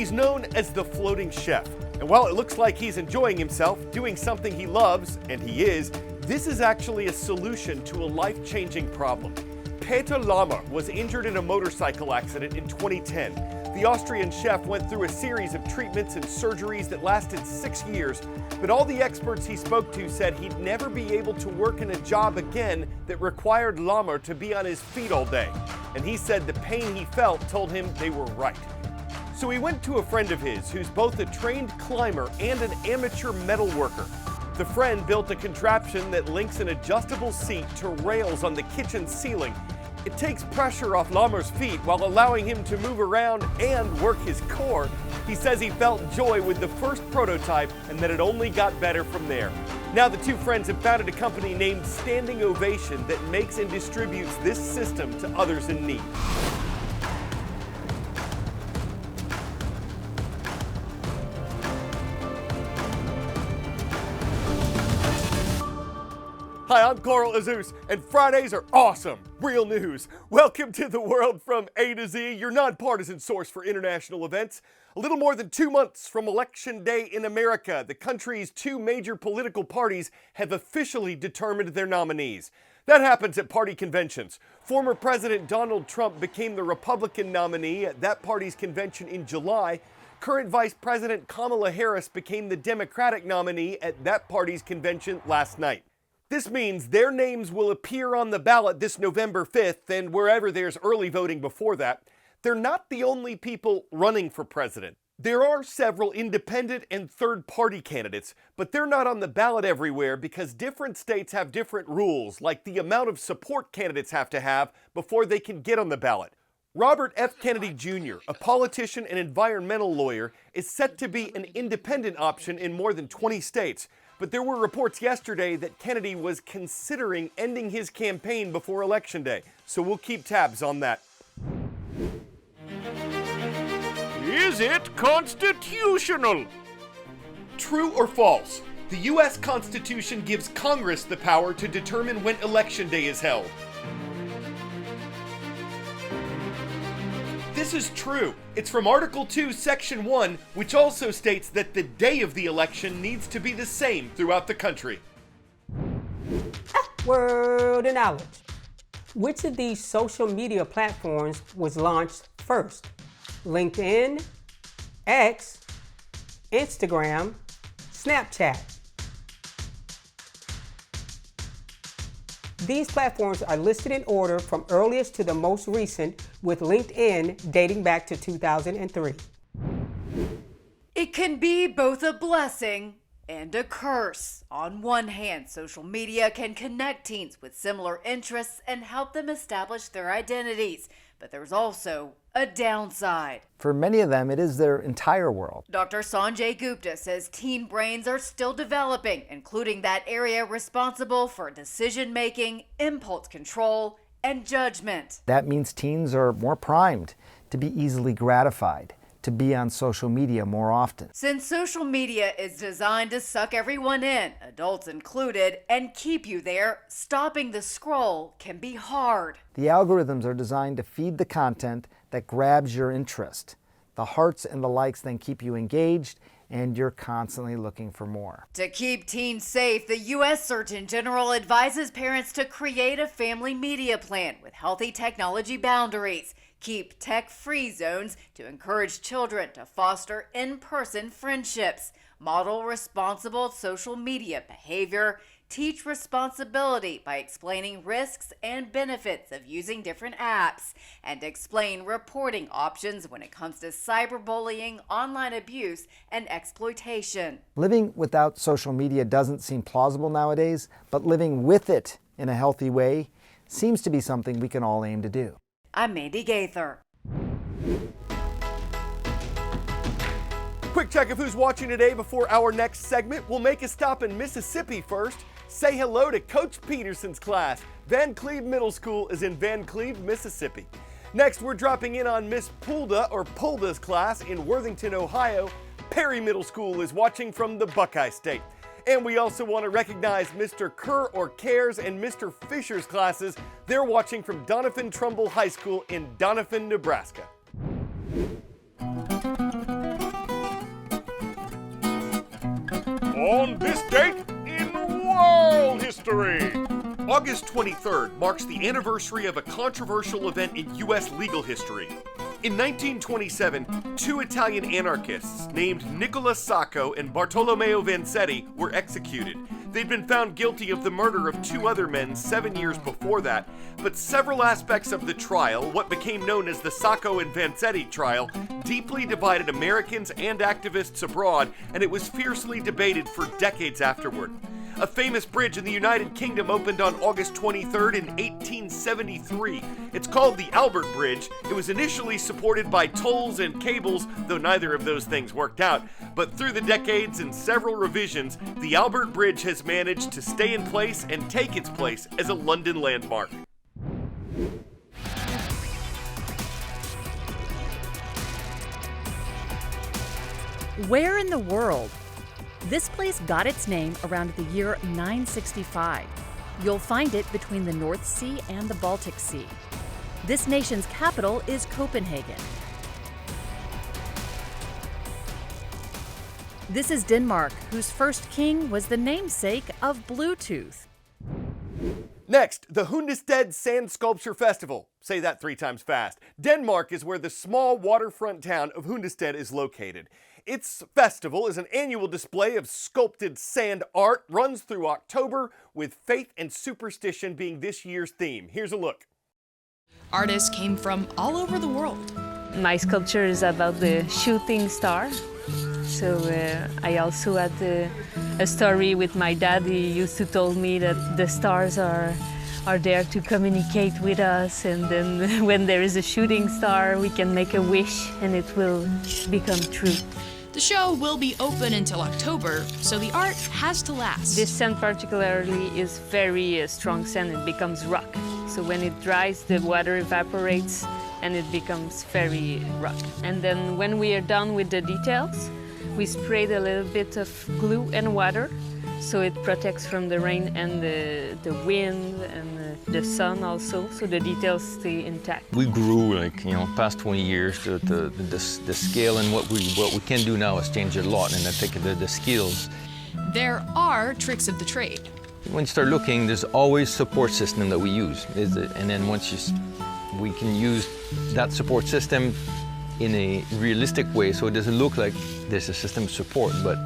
He's known as the floating chef. And while it looks like he's enjoying himself, doing something he loves, and he is, this is actually a solution to a life-changing problem. Peter Lammer was injured in a motorcycle accident in 2010. The Austrian chef went through a series of treatments and surgeries that lasted 6 years, but all the experts he spoke to said he'd never be able to work in a job again that required Lammer to be on his feet all day. And he said the pain he felt told him they were right. So he went to a friend of his who's both a trained climber and an amateur metal worker. The friend built a contraption that links an adjustable seat to rails on the kitchen ceiling. It takes pressure off Lammer's feet while allowing him to move around and work his core. He says he felt joy with the first prototype and that it only got better from there. Now the two friends have founded a company named Standing Ovation that makes and distributes this system to others in need. Hi, I'm Azuz, and Fridays are awesome. Real news. Welcome to the world from A to Z, your nonpartisan source for international events. A little more than 2 months from Election Day in America, the country's two major political parties have officially determined their nominees. That happens at party conventions. Former President Donald Trump became the Republican nominee at that party's convention in July. Current Vice President Kamala Harris became the Democratic nominee at that party's convention last night. This means their names will appear on the ballot this November 5th and wherever there's early voting before that. They're not the only people running for president. There are several independent and third-party candidates, but they're not on the ballot everywhere because different states have different rules, like the amount of support candidates have to have before they can get on the ballot. Robert F. Kennedy Jr., a politician and environmental lawyer, is set to be an independent option in more than 20 states. But there were reports yesterday that Kennedy was considering ending his campaign before Election Day, so we'll keep tabs on that. Is it constitutional? True or false? The U.S. Constitution gives Congress the power to determine when Election Day is held. This is true. It's from Article 2, Section 1, which also states that the day of the election needs to be the same throughout the country. Word of knowledge. Which of these social media platforms was launched first? LinkedIn, X, Instagram, Snapchat. These platforms are listed in order from earliest to the most recent, with LinkedIn dating back to 2003. It can be both a blessing and a curse. On one hand, social media can connect teens with similar interests and help them establish their identities. But there's also a downside. For many of them, it is their entire world. Dr. Sanjay Gupta says teen brains are still developing, including that area responsible for decision-making, impulse control, and judgment. That means teens are more primed to be easily gratified, to be on social media more often. Since social media is designed to suck everyone in, adults included, and keep you there, stopping the scroll can be hard. The algorithms are designed to feed the content that grabs your interest. The hearts and the likes then keep you engaged, and you're constantly looking for more. To keep teens safe, the U.S. Surgeon General advises parents to create a family media plan with healthy technology boundaries. Keep tech-free zones to encourage children to foster in-person friendships, model responsible social media behavior, teach responsibility by explaining risks and benefits of using different apps, and explain reporting options when it comes to cyberbullying, online abuse, and exploitation. Living without social media doesn't seem plausible nowadays, but living with it in a healthy way seems to be something we can all aim to do. I'm Mandy Gaither. Quick check of who's watching today before our next segment. We'll make a stop in Mississippi first. Say hello to Coach Peterson's class. Van Cleve Middle School is in Van Cleve, Mississippi. Next, we're dropping in on Miss Pulda's class in Worthington, Ohio. Perry Middle School is watching from the Buckeye State. And we also want to recognize Mr. Kerr or Cares and Mr. Fisher's classes. They're watching from Doniphan Trumbull High School in Doniphan, Nebraska. On this date in world history. August 23rd marks the anniversary of a controversial event in U.S. legal history. In 1927, two Italian anarchists named Nicola Sacco and Bartolomeo Vanzetti were executed. They'd been found guilty of the murder of two other men 7 years before that, but several aspects of the trial, what became known as the Sacco and Vanzetti trial, deeply divided Americans and activists abroad, and it was fiercely debated for decades afterward. A famous bridge in the United Kingdom opened on August 23rd in 1873. It's called the Albert Bridge. It was initially supported by tolls and cables, though neither of those things worked out. But through the decades and several revisions, the Albert Bridge has managed to stay in place and take its place as a London landmark. Where in the world? This place got its name around the year 965. You'll find it between the North Sea and the Baltic Sea. This nation's capital is Copenhagen. This is Denmark, whose first king was the namesake of Bluetooth. Next, the Hundested Sand Sculpture Festival. Say that 3 times fast. Denmark is where the small waterfront town of Hundested is located. Its festival is an annual display of sculpted sand art, runs through October, with faith and superstition being this year's theme. Here's a look. Artists came from all over the world. My sculpture is about the shooting star. So I also had a story with my dad. He used to tell me that the stars are there to communicate with us, and then when there is a shooting star, we can make a wish and it will become true. The show will be open until October, so the art has to last. This sand particularly is very strong sand. It becomes rock. So when it dries, the water evaporates and it becomes very rock. And then when we are done with the details, we sprayed a little bit of glue and water so it protects from the rain and the wind and the sun also, so the details stay intact. We grew, past 20 years. The scale and what we can do now has changed a lot, and I think the skills. There are tricks of the trade. When you start looking, there's always support system that we use, and then we can use that support system in a realistic way, so it doesn't look like there's a system of support, but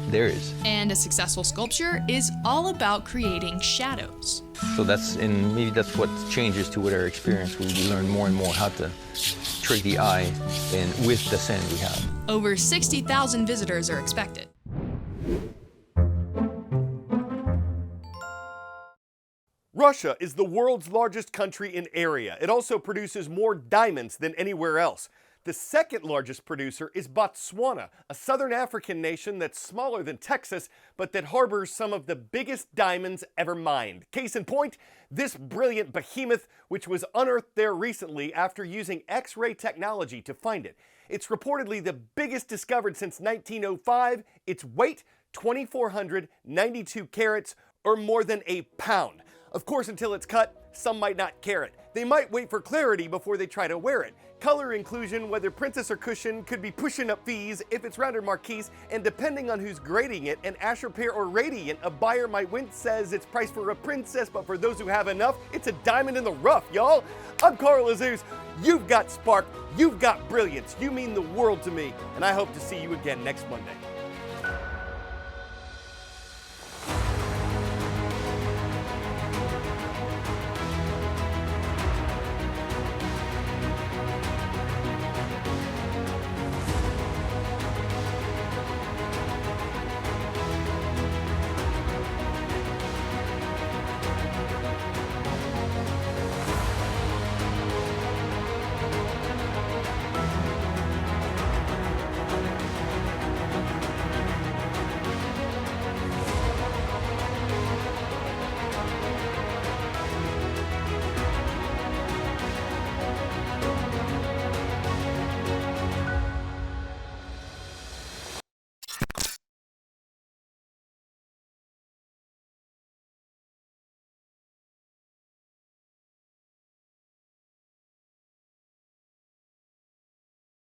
there is. And a successful sculpture is all about creating shadows. So maybe that's what changes to with our experience. We learn more and more how to trick the eye and with the sand we have. Over 60,000 visitors are expected. Russia is the world's largest country in area. It also produces more diamonds than anywhere else. The second largest producer is Botswana, a southern African nation that's smaller than Texas, but that harbors some of the biggest diamonds ever mined. Case in point, this brilliant behemoth, which was unearthed there recently after using X-ray technology to find it. It's reportedly the biggest discovered since 1905. Its weight, 2,492 carats, or more than a pound. Of course, until it's cut, some might not care it. They might wait for clarity before they try to wear it. Color inclusion, whether princess or cushion, could be pushing up fees if it's round or marquise, and depending on who's grading it, an Asher pair or radiant, a buyer might win says it's priced for a princess, but for those who have enough, it's a diamond in the rough, y'all. I'm Carl Azuz. You've got spark, you've got brilliance, you mean the world to me, and I hope to see you again next Monday.